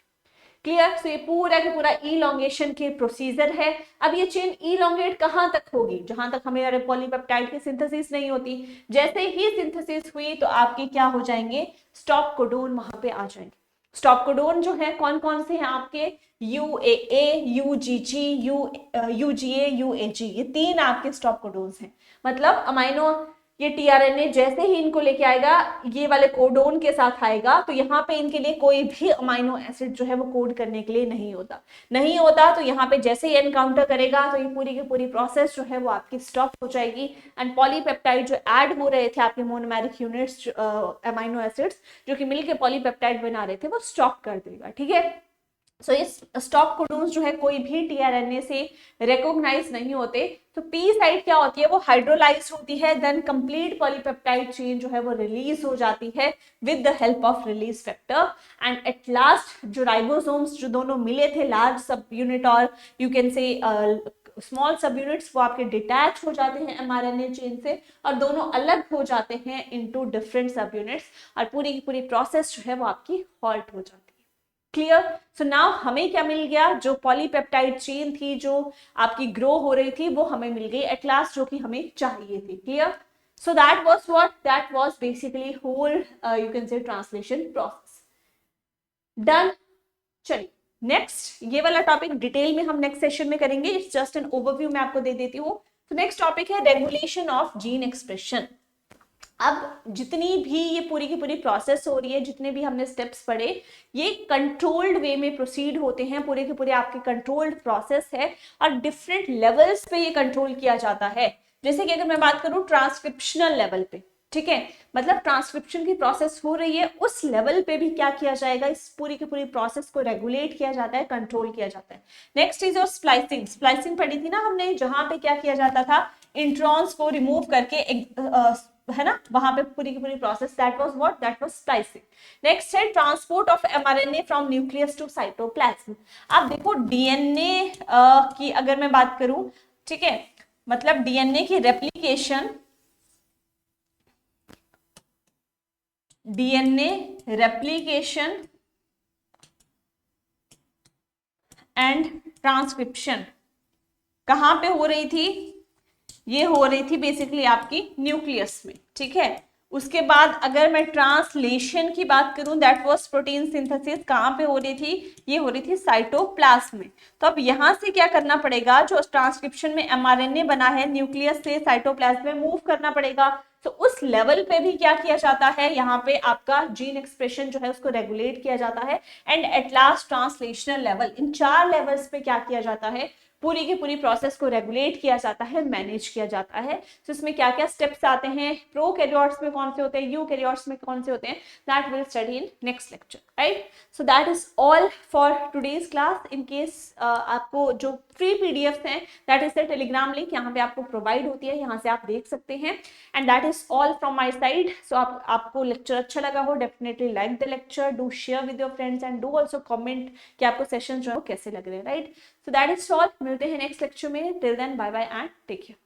क्लियर। सो ये पूरा का पूरा इलॉन्गेशन के प्रोसीजर है। अब ये चेन इलॉन्गेट कहां तक होगी, जहां तक हमें पॉलीपेप्टाइड की सिंथेसिस नहीं होती। जैसे ही सिंथेसिस हुई तो आपके क्या हो जाएंगे, स्टॉप कोडोन वहां पे आ जाएंगे। स्टॉप कोडोन जो है कौन कौन से हैं आपके, UAA, UGG, UGA, UAG, ये 3 आपके स्टॉप कोडोन्स हैं। मतलब अमाइनो ये tRNA जैसे ही इनको लेके आएगा ये वाले कोडोन के साथ आएगा तो यहाँ पे इनके लिए कोई भी अमाइनो एसिड जो है वो कोड करने के लिए नहीं होता तो यहाँ पे जैसे ही एनकाउंटर करेगा तो ये पूरी की पूरी प्रोसेस जो है वो आपकी स्टॉप हो जाएगी एंड पॉलीपेप्टाइड जो ऐड हो रहे थे आपके मोनोमेरिक यूनिट्स अमाइनो एसिड्स जो कि मिलके पॉलीपेप्टाइड बना रहे थे वो स्टॉप कर देगा, ठीक है। सो इस स्टॉप कोडोन्स जो है कोई भी tRNA से रिकॉग्नाइज नहीं होते। तो P साइड क्या होती है, वो हाइड्रोलाइज होती है, देन कंप्लीट पॉलीपेप्टाइड चेन जो है वो रिलीज हो जाती है with the help of release factor and at last जो राइबोसोम्स जो दोनों मिले थे लार्ज सब यूनिट और यू कैन से स्मॉल सब यूनिट्स, वो आपके डिटैच हो जाते हैं mRNA चेन से और दोनों अलग हो जाते हैं इनटू डिफरेंट सब यूनिट्स और पूरी की पूरी प्रोसेस जो है वो आपकी हॉल्ट हो जाती है। क्लियर। सो नाउ हमें क्या मिल गया, जो पॉलीपेप्टाइड चेन थी जो आपकी ग्रो हो रही थी वो हमें मिल गई एट लास्ट, जो कि हमें चाहिए थी। Clear. So that was what, that was basically whole you can say translation process done. चलिए नेक्स्ट ये वाला टॉपिक डिटेल में हम नेक्स्ट सेशन में करेंगे, इट्स जस्ट एन ओवरव्यू मैं आपको दे देती हूँ। तो नेक्स्ट टॉपिक है रेगुलेशन ऑफ जीन एक्सप्रेशन। अब जितनी भी ये पूरी की पूरी प्रोसेस हो रही है, जितने भी हमने स्टेप्स पढ़े, ये कंट्रोल्ड वे में प्रोसीड होते हैं, पूरे के पूरे आपके कंट्रोल्ड प्रोसेस है और डिफरेंट लेवल्स पे ये कंट्रोल किया जाता है। जैसे कि अगर मैं बात करूं ट्रांसक्रिप्शनल लेवल पे, ठीक है, मतलब ट्रांसक्रिप्शन की प्रोसेस हो रही है उस लेवल पे भी क्या किया जाएगा, इस पूरी की पूरी प्रोसेस को रेगुलेट किया जाता है, कंट्रोल किया जाता है। नेक्स्ट इज और स्प्लाइसिंग। स्प्लाइसिंग पढ़ी थी ना हमने, जहां पे क्या किया जाता था, इंट्रॉन्स को रिमूव करके है ना, वहां पे पूरी की पूरी process, that was what, that was splicing. Next है transport of mRNA from nucleus to cytoplasm. आप देखो डीएनए की अगर मैं बात करूं, ठीक है, मतलब डीएनए की रेप्लिकेशन, एंड ट्रांसक्रिप्शन कहां पे हो रही थी, ये हो रही थी बेसिकली आपकी न्यूक्लियस में, ठीक है। उसके बाद अगर मैं ट्रांसलेशन की बात करूं, दैट वाज प्रोटीन सिंथेसिस, कहां पे हो रही थी, ये हो रही थी साइटोप्लाज्म में। तो अब यहां से क्या करना पड़ेगा, जो ट्रांसक्रिप्शन में mRNA बना है न्यूक्लियस से साइटोप्लाज्म में मूव करना पड़ेगा। तो उस लेवल पे भी क्या किया जाता है, यहाँ पे आपका जीन एक्सप्रेशन जो है उसको रेगुलेट किया जाता है and at last translational level. In 4 levels पे क्या किया जाता है, पूरी की पूरी प्रोसेस को रेगुलेट किया जाता है, मैनेज किया जाता है। तो इसमें क्या क्या स्टेप्स आते हैं, प्रोकैरियोट्स में कौन से होते हैं, यूकैरियोट्स में कौन से होते हैं, that will study in next lecture, right. So that is all for today's class. In case आपको जो फ्री पीडीएफ हैं, that is the Telegram link, यहाँ पे आपको प्रोवाइड होती है, यहाँ से आप देख सकते हैं and that is all from my side. So आपको लेक्चर अच्छा लगा हो, definitely like the lecture, do share with your friends and do also comment कि आपको सेशन जो है कैसे लग रहे हैं, right. So that is all, मिलते हैं नेक्स्ट लेक्चर में, till then bye bye and take care.